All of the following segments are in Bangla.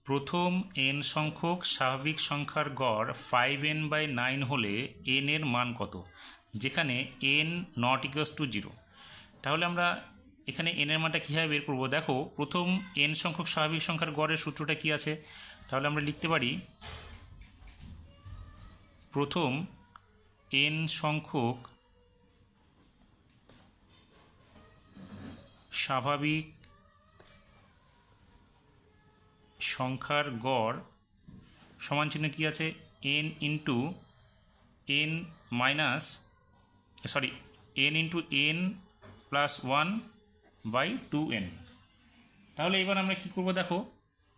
প্রথম n সংখ্যক স্বাভাবিক সংখ্যার গড় 5n/9 হলে n এর মান কত, যেখানে n নট ইকুয়ালস টু 0। তাহলে আমরা এখানে n এর মানটা কীভাবে বের করব? দেখো, প্রথম n সংখ্যক স্বাভাবিক সংখ্যার গড়ের সূত্রটা কী আছে? তাহলে আমরা লিখতে পারি প্রথম n সংখ্যক স্বাভাবিক সংখ্যার গড় সমান চিহ্ন কী আছে? n into n minus n into n plus 1/2n। তাহলে এবার আমরা কি করব? দেখো,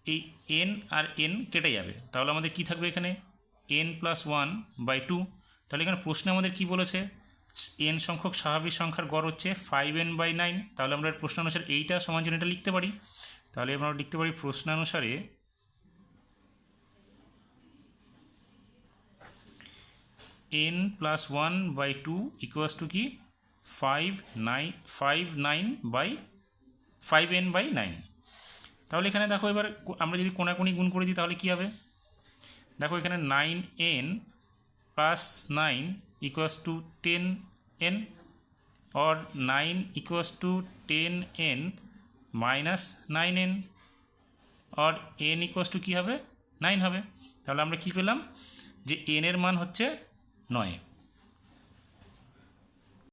এই n আর n কেটে যাবে, তাহলে আমাদের কি থাকবে এখানে? n plus 1/2। তাহলে এখানে প্রশ্নে আমাদের কি বলেছে? n সংখ্যক স্বাভাবিক সংখ্যার গড় হচ্ছে 5n/9। তাহলে আমরা প্রশ্নানুসারে এইটা সমান চিহ্ন এটা লিখতে পারি। তাহলে আমরা লিখতে পারি প্রশ্নানুসারে n প্লাস 1/2 ইকুয়ালস টু কি? 5n/9। তাহলে এখানে দেখো, এবার আমরা যদি কোনাকুনি গুণ করে দিই তাহলে কী হবে? দেখো, এখানে 9n plus 9 equals to 10n, और 9 equals to 10n minus 9n, और n ইকুয়ালস টু কী হবে? 9 হবে। তাহলে আমরা কী পেলাম? যে n এর মান হচ্ছে 9।